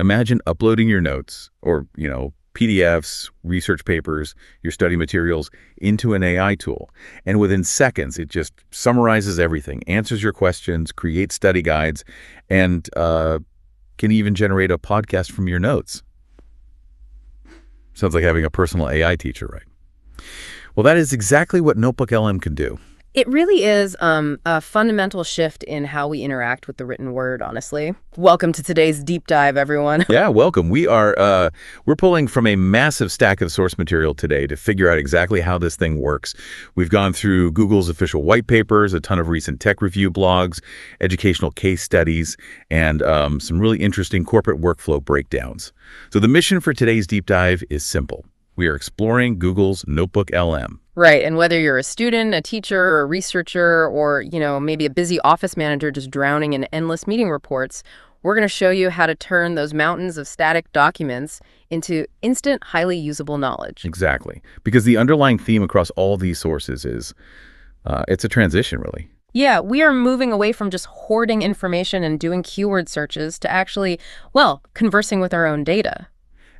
Imagine uploading your notes or, PDFs, research papers, your study materials into an AI tool. And within seconds, it just summarizes everything, answers your questions, creates study guides, and can even generate a podcast from your notes. Sounds like having a personal AI teacher, right? Well, that is exactly what NotebookLM can do. It really is a fundamental shift in how we interact with the written word, honestly. Welcome to today's deep dive, everyone. Yeah, welcome. We're pulling from a massive stack of source material today to figure out exactly how this thing works. We've gone through Google's official white papers, a ton of recent tech review blogs, educational case studies, and some really interesting corporate workflow breakdowns. So the mission for today's deep dive is simple. We are exploring Google's NotebookLM. Right, and whether you're a student, a teacher, or a researcher, or, maybe a busy office manager just drowning in endless meeting reports, we're going to show you how to turn those mountains of static documents into instant, highly usable knowledge. Exactly, because the underlying theme across all these sources is, it's a transition, really. Yeah, we are moving away from just hoarding information and doing keyword searches to actually, conversing with our own data.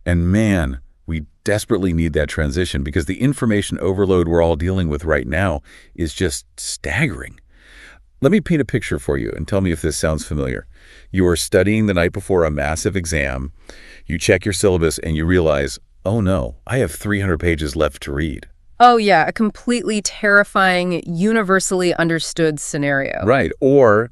And man, we desperately need that transition because the information overload we're all dealing with right now is just staggering. Let me paint a picture for you and tell me if this sounds familiar. You are studying the night before a massive exam. You check your syllabus and you realize, oh no, I have 300 pages left to read. Oh yeah, a completely terrifying, universally understood scenario. Right. Or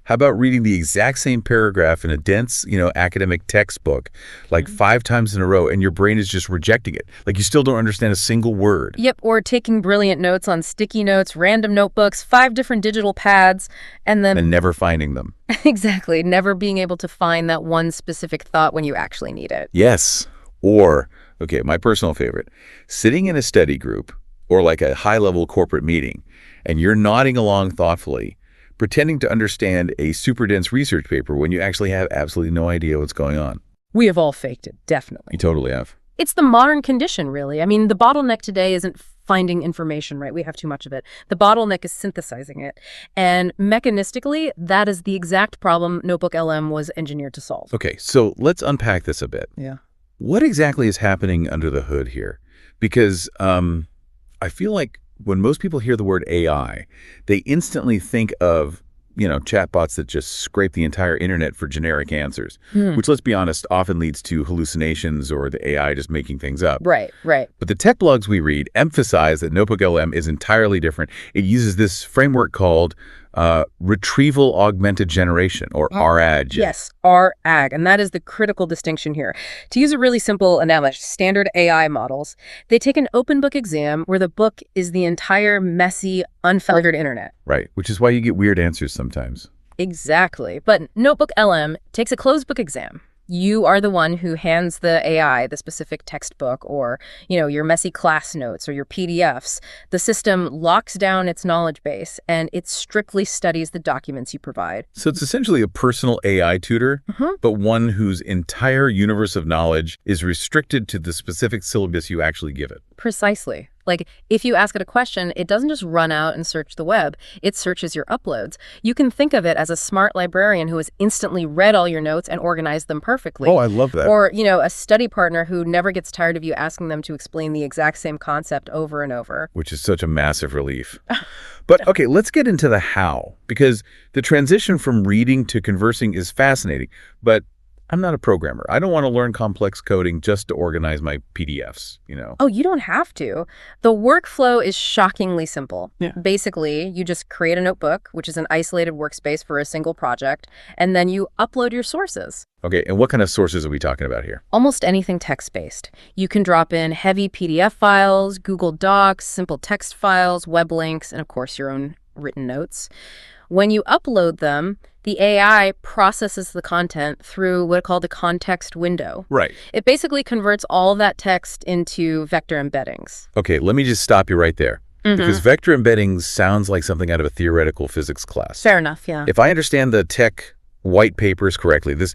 how about reading the exact same paragraph in a dense, academic textbook like 5 times in a row and your brain is just rejecting it. Like you still don't understand a single word. Yep, or taking brilliant notes on sticky notes, random notebooks, 5 different digital pads, and never finding them. Exactly, never being able to find that one specific thought when you actually need it. Yes. Or, okay, my personal favorite, sitting in a study group or like a high-level corporate meeting and you're nodding along thoughtfully, pretending to understand a super dense research paper when you actually have absolutely no idea what's going on. We have all faked it, definitely. You totally have. It's the modern condition, really. I mean, the bottleneck today isn't finding information, right? We have too much of it. The bottleneck is synthesizing it. And mechanistically, that is the exact problem NotebookLM was engineered to solve. Okay, so let's unpack this a bit. Yeah. What exactly is happening under the hood here? Because I feel like when most people hear the word AI, they instantly think of, chatbots that just scrape the entire internet for generic answers, which, let's be honest, often leads to hallucinations or the AI just making things up. Right. But the tech blogs we read emphasize that NotebookLM is entirely different. It uses this framework called retrieval augmented generation, or RAG. Yes, RAG, and that is the critical distinction here. To use a really simple analogy, standard AI models, they take an open book exam where the book is the entire messy, unfiltered internet. Right, which is why you get weird answers sometimes. Exactly, but NotebookLM takes a closed book exam. You are the one who hands the AI the specific textbook or, your messy class notes or your PDFs. The system locks down its knowledge base and it strictly studies the documents you provide. So it's essentially a personal AI tutor, but one whose entire universe of knowledge is restricted to the specific syllabus you actually give it. Precisely. Like, if you ask it a question, it doesn't just run out and search the web. It searches your uploads. You can think of it as a smart librarian who has instantly read all your notes and organized them perfectly. Oh, I love that. Or, a study partner who never gets tired of you asking them to explain the exact same concept over and over. Which is such a massive relief. But, okay, let's get into the how, because the transition from reading to conversing is fascinating, but I'm not a programmer. I don't want to learn complex coding just to organize my PDFs, Oh, you don't have to. The workflow is shockingly simple. Yeah. Basically, you just create a notebook, which is an isolated workspace for a single project, and then you upload your sources. Okay, and what kind of sources are we talking about here? Almost anything text-based. You can drop in heavy PDF files, Google Docs, simple text files, web links, and of course your own written notes. When you upload them, the AI processes the content through what are called the context window. Right. It basically converts all that text into vector embeddings. Okay, let me just stop you right there. Because vector embeddings sounds like something out of a theoretical physics class. Fair enough, yeah. If I understand the tech white papers correctly, this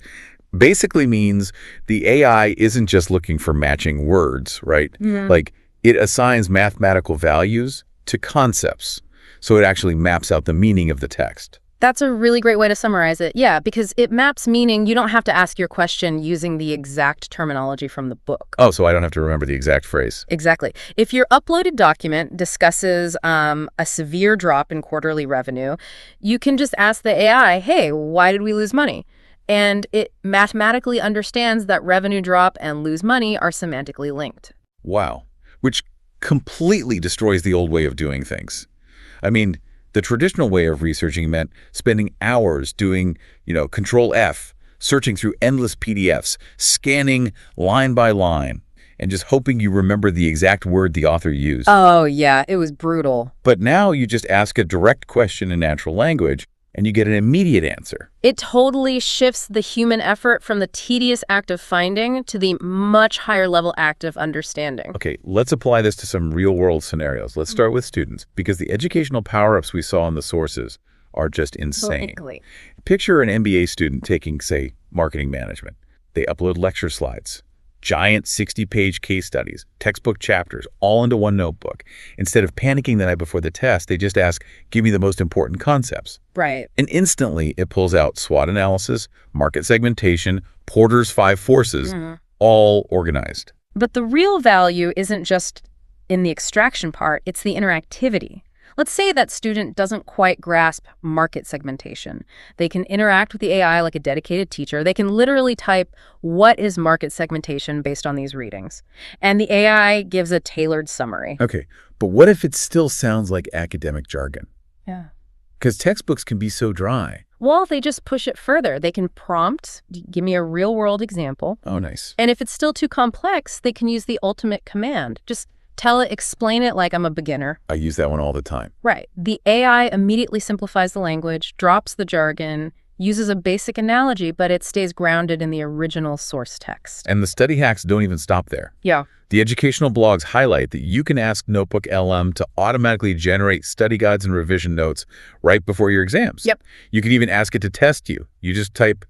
basically means the AI isn't just looking for matching words, right? Like, it assigns mathematical values to concepts. So it actually maps out the meaning of the text. That's a really great way to summarize it. Yeah, because it maps meaning. You don't have to ask your question using the exact terminology from the book. Oh, so I don't have to remember the exact phrase. Exactly. If your uploaded document discusses a severe drop in quarterly revenue, you can just ask the AI, hey, why did we lose money? And it mathematically understands that revenue drop and lose money are semantically linked. Wow. Which completely destroys the old way of doing things. I mean, the traditional way of researching meant spending hours doing, Control F, searching through endless PDFs, scanning line by line, and just hoping you remember the exact word the author used. Oh, yeah, it was brutal. But now you just ask a direct question in natural language, and you get an immediate answer. It totally shifts the human effort from the tedious act of finding to the much higher level act of understanding. Okay, let's apply this to some real-world scenarios. Let's start with students, because the educational power-ups we saw in the sources are just insane. Totally. Picture an MBA student taking, say, marketing management. They upload lecture slides, giant 60-page case studies, textbook chapters, all into one notebook. Instead of panicking the night before the test, they just ask, give me the most important concepts. Right. And instantly, it pulls out SWOT analysis, market segmentation, Porter's 5 forces, all organized. But the real value isn't just in the extraction part, it's the interactivity. Let's say that student doesn't quite grasp market segmentation. They can interact with the AI like a dedicated teacher. They can literally type, what is market segmentation based on these readings? And the AI gives a tailored summary. Okay, but what if it still sounds like academic jargon? Yeah. Because textbooks can be so dry. Well, they just push it further. They can prompt, give me a real-world example. Oh, nice. And if it's still too complex, they can use the ultimate command. Just tell it, explain it like I'm a beginner. I use that one all the time. Right. The AI immediately simplifies the language, drops the jargon, uses a basic analogy, but it stays grounded in the original source text. And the study hacks don't even stop there. Yeah. The educational blogs highlight that you can ask NotebookLM to automatically generate study guides and revision notes right before your exams. Yep. You can even ask it to test you. You just type,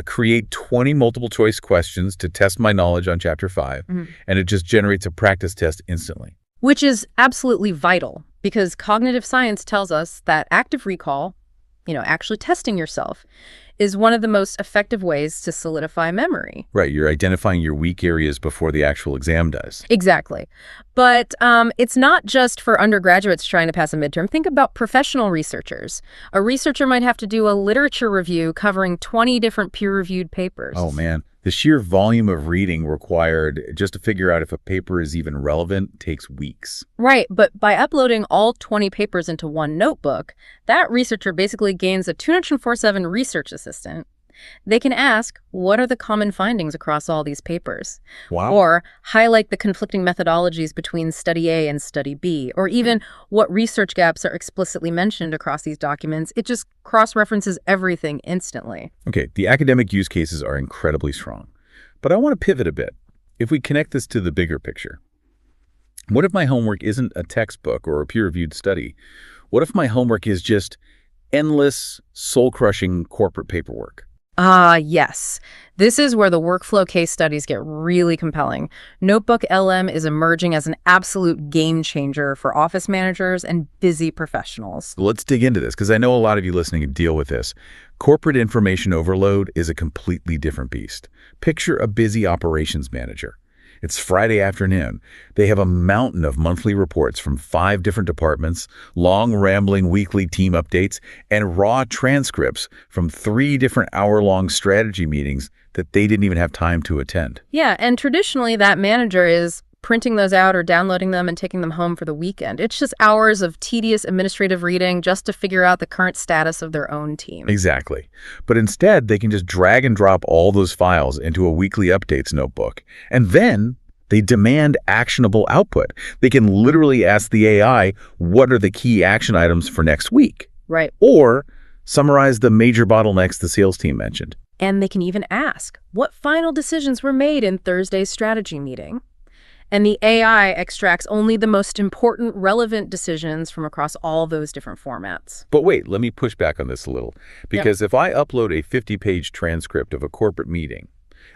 create 20 multiple choice questions to test my knowledge on chapter 5, and it just generates a practice test instantly. Which is absolutely vital because cognitive science tells us that active recall, actually testing yourself, is one of the most effective ways to solidify memory. Right, you're identifying your weak areas before the actual exam does. Exactly. But it's not just for undergraduates trying to pass a midterm. Think about professional researchers. A researcher might have to do a literature review covering 20 different peer-reviewed papers. Oh, man. The sheer volume of reading required just to figure out if a paper is even relevant takes weeks. Right, but by uploading all 20 papers into one notebook, that researcher basically gains a 24/7 research assistant. They can ask, what are the common findings across all these papers? Wow. Or highlight the conflicting methodologies between study A and study B, or even what research gaps are explicitly mentioned across these documents. It just cross-references everything instantly. Okay, the academic use cases are incredibly strong. But I want to pivot a bit. If we connect this to the bigger picture, what if my homework isn't a textbook or a peer-reviewed study? What if my homework is just endless, soul-crushing corporate paperwork? Yes. This is where the workflow case studies get really compelling. NotebookLM is emerging as an absolute game changer for office managers and busy professionals. Let's dig into this, because I know a lot of you listening deal with this. Corporate information overload is a completely different beast. Picture a busy operations manager. It's Friday afternoon. They have a mountain of monthly reports from 5 different departments, long, rambling weekly team updates, and raw transcripts from 3 different hour-long strategy meetings that they didn't even have time to attend. Yeah, and traditionally that manager is printing those out or downloading them and taking them home for the weekend. It's just hours of tedious administrative reading just to figure out the current status of their own team. Exactly. But instead, they can just drag and drop all those files into a weekly updates notebook. And then they demand actionable output. They can literally ask the AI, what are the key action items for next week? Right. Or summarize the major bottlenecks the sales team mentioned. And they can even ask, what final decisions were made in Thursday's strategy meeting? And the AI extracts only the most important, relevant decisions from across all those different formats. But wait, let me push back on this a little. Because if I upload a 50-page transcript of a corporate meeting,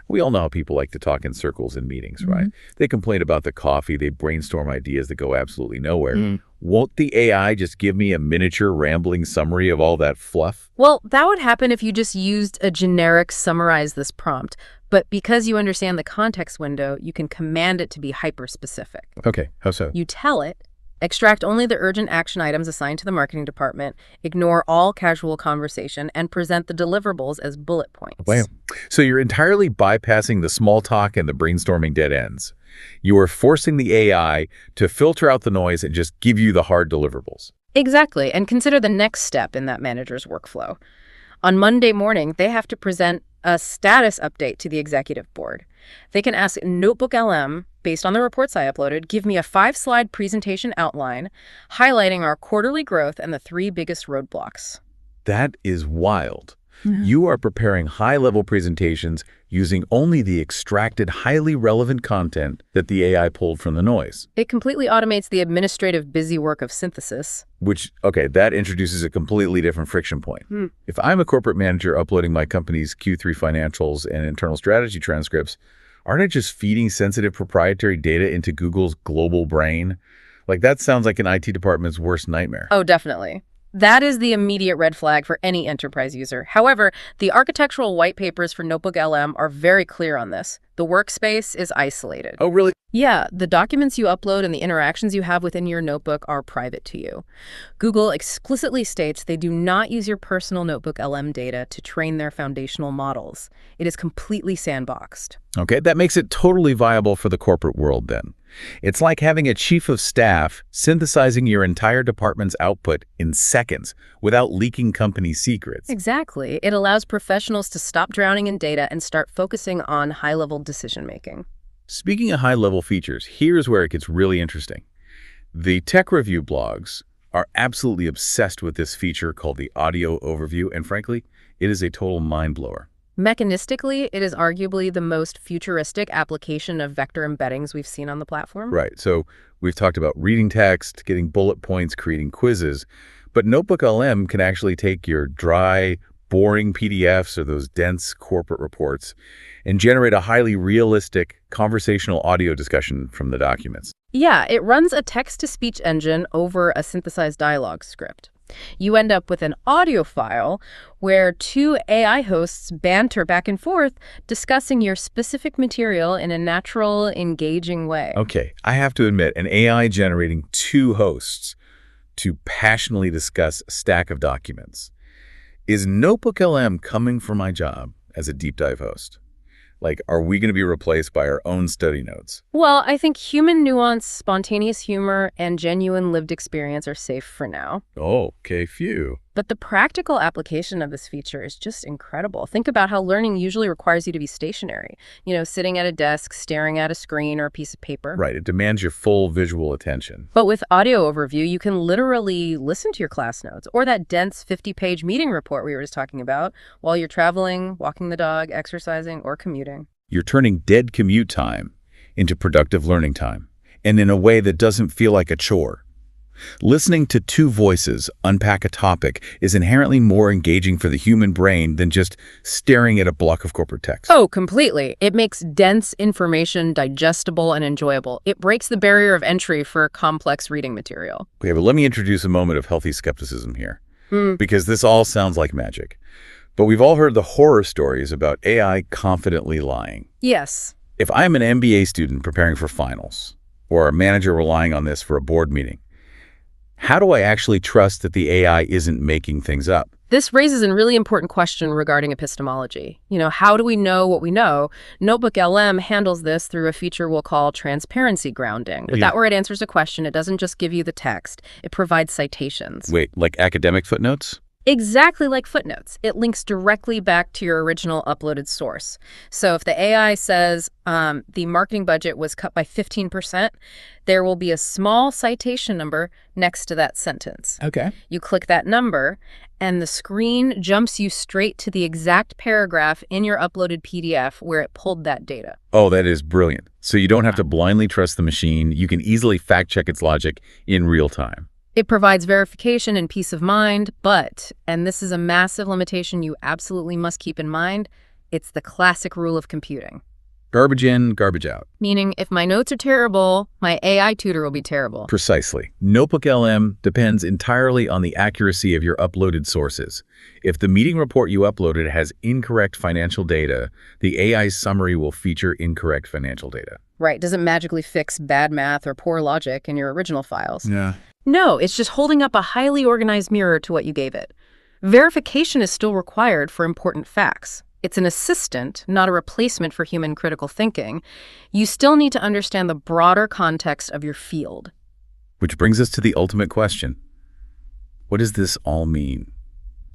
We all know how people like to talk in circles in meetings, right? They complain about the coffee, they brainstorm ideas that go absolutely nowhere. Won't the AI just give me a miniature rambling summary of all that fluff? Well, that would happen if you just used a generic summarize this prompt. But because you understand the context window, you can command it to be hyper-specific. Okay, how so? You tell it, extract only the urgent action items assigned to the marketing department, ignore all casual conversation, and present the deliverables as bullet points. Wow. So you're entirely bypassing the small talk and the brainstorming dead ends. You are forcing the AI to filter out the noise and just give you the hard deliverables. Exactly, and consider the next step in that manager's workflow. On Monday morning, they have to present a status update to the executive board. They can ask NotebookLM, based on the reports I uploaded, give me a 5-slide presentation outline highlighting our quarterly growth and the 3 biggest roadblocks. That is wild. You are preparing high-level presentations using only the extracted, highly relevant content that the AI pulled from the noise. It completely automates the administrative busy work of synthesis. Which, okay, that introduces a completely different friction point. If I'm a corporate manager uploading my company's Q3 financials and internal strategy transcripts, aren't I just feeding sensitive proprietary data into Google's global brain? Like, that sounds like an IT department's worst nightmare. Oh, definitely. That is the immediate red flag for any enterprise user. However, the architectural white papers for NotebookLM are very clear on this. The workspace is isolated. Oh, really? Yeah, the documents you upload and the interactions you have within your notebook are private to you. Google explicitly states they do not use your personal NotebookLM data to train their foundational models. It is completely sandboxed. Okay, that makes it totally viable for the corporate world then. It's like having a chief of staff synthesizing your entire department's output in seconds without leaking company secrets. Exactly. It allows professionals to stop drowning in data and start focusing on high-level decision-making. Speaking of high-level features, here's where it gets really interesting. The tech review blogs are absolutely obsessed with this feature called the audio overview, and frankly, it is a total mind-blower. Mechanistically, it is arguably the most futuristic application of vector embeddings we've seen on the platform. Right. So we've talked about reading text, getting bullet points, creating quizzes, but NotebookLM can actually take your dry, boring PDFs or those dense corporate reports and generate a highly realistic conversational audio discussion from the documents. Yeah, it runs a text-to-speech engine over a synthesized dialogue script. You end up with an audio file where 2 AI hosts banter back and forth, discussing your specific material in a natural, engaging way. Okay, I have to admit, an AI generating 2 hosts to passionately discuss a stack of documents. Is NotebookLM coming for my job as a deep dive host? Like, are we going to be replaced by our own study notes? Well, I think human nuance, spontaneous humor, and genuine lived experience are safe for now. Oh, okay, phew. But the practical application of this feature is just incredible. Think about how learning usually requires you to be stationary, sitting at a desk, staring at a screen or a piece of paper. Right, it demands your full visual attention. But with audio overview, you can literally listen to your class notes or that dense 50-page meeting report we were just talking about while you're traveling, walking the dog, exercising, or commuting. You're turning dead commute time into productive learning time, and in a way that doesn't feel like a chore. Listening to 2 voices unpack a topic is inherently more engaging for the human brain than just staring at a block of corporate text. Oh, completely. It makes dense information digestible and enjoyable. It breaks the barrier of entry for complex reading material. Okay, but let me introduce a moment of healthy skepticism here, because this all sounds like magic. But we've all heard the horror stories about AI confidently lying. Yes. If I'm an MBA student preparing for finals, or a manager relying on this for a board meeting, how do I actually trust that the AI isn't making things up? This raises a really important question regarding epistemology. How do we know what we know? NotebookLM handles this through a feature we'll call transparency grounding. With that where it answers a question, it doesn't just give you the text. It provides citations. Wait, like academic footnotes? Exactly like footnotes. It links directly back to your original uploaded source. So if the AI says the marketing budget was cut by 15%, there will be a small citation number next to that sentence. Okay. You click that number, and the screen jumps you straight to the exact paragraph in your uploaded PDF where it pulled that data. Oh, that is brilliant. So you don't have to blindly trust the machine. You can easily fact-check its logic in real time. It provides verification and peace of mind, but, and this is a massive limitation you absolutely must keep in mind, It's the classic rule of computing. Garbage in, garbage out. Meaning, if my notes are terrible, my AI tutor will be terrible. Precisely. NotebookLM depends entirely on the accuracy of your uploaded sources. If the meeting report you uploaded has incorrect financial data, the AI's summary will feature incorrect financial data. Right, doesn't magically fix bad math or poor logic in your original files. Yeah. No, it's just holding up a highly organized mirror to what you gave it. Verification is still required for important facts. It's an assistant, not a replacement for human critical thinking. You still need to understand the broader context of your field. Which brings us to the ultimate question. What does this all mean?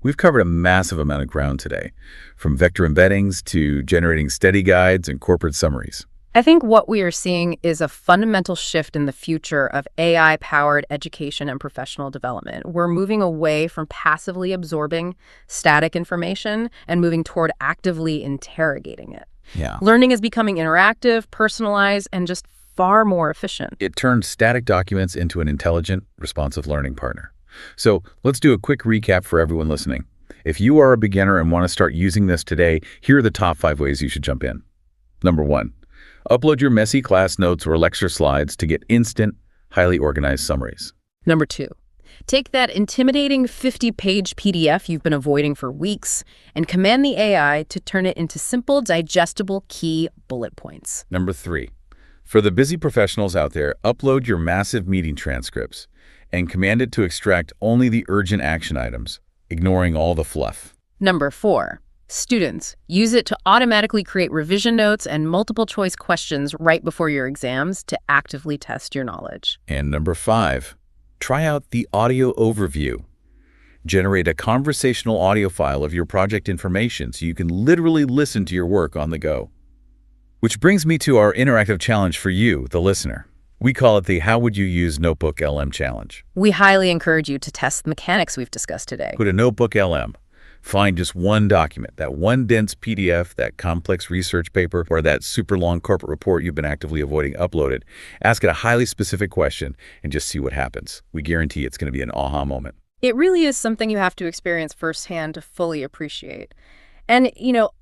We've covered a massive amount of ground today, from vector embeddings to generating study guides and corporate summaries. I think what we are seeing is a fundamental shift in the future of AI-powered education and professional development. We're moving away from passively absorbing static information and moving toward actively interrogating it. Yeah. Learning is becoming interactive, personalized, and just far more efficient. It turns static documents into an intelligent, responsive learning partner. So let's do a quick recap for everyone listening. If you are a beginner and want to start using this today, here are the top 5 ways you should jump in. Number 1. Upload your messy class notes or lecture slides to get instant, highly organized summaries. Number 2, take that intimidating 50-page PDF you've been avoiding for weeks and command the AI to turn it into simple, digestible key bullet points. Number 3, for the busy professionals out there, upload your massive meeting transcripts and command it to extract only the urgent action items, ignoring all the fluff. Number 4, students, use it to automatically create revision notes and multiple choice questions right before your exams to actively test your knowledge. And number 5, try out the audio overview. Generate a conversational audio file of your project information so you can literally listen to your work on the go. Which brings me to our interactive challenge for you, the listener. We call it the How Would You Use NotebookLM Challenge. We highly encourage you to test the mechanics we've discussed today. Go to NotebookLM. Find just one document, that one dense PDF, that complex research paper, or that super long corporate report you've been actively avoiding uploaded. Ask it a highly specific question and just see what happens. We guarantee it's going to be an aha moment. It really is something you have to experience firsthand to fully appreciate. And,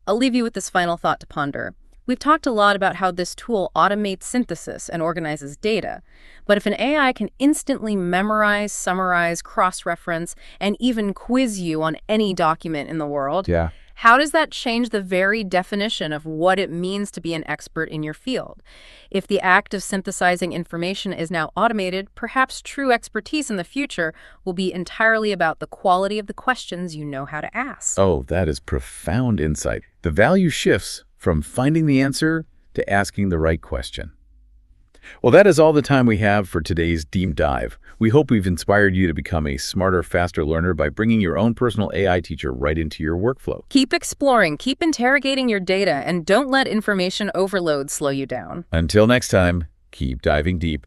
I'll leave you with this final thought to ponder. We've talked a lot about how this tool automates synthesis and organizes data. But if an AI can instantly memorize, summarize, cross-reference, and even quiz you on any document in the world, how does that change the very definition of what it means to be an expert in your field? If the act of synthesizing information is now automated, perhaps true expertise in the future will be entirely about the quality of the questions you know how to ask. Oh, that is profound insight. The value shifts from finding the answer to asking the right question. Well, that is all the time we have for today's deep dive. We hope we've inspired you to become a smarter, faster learner by bringing your own personal AI teacher right into your workflow. Keep exploring, keep interrogating your data, and don't let information overload slow you down. Until next time, keep diving deep.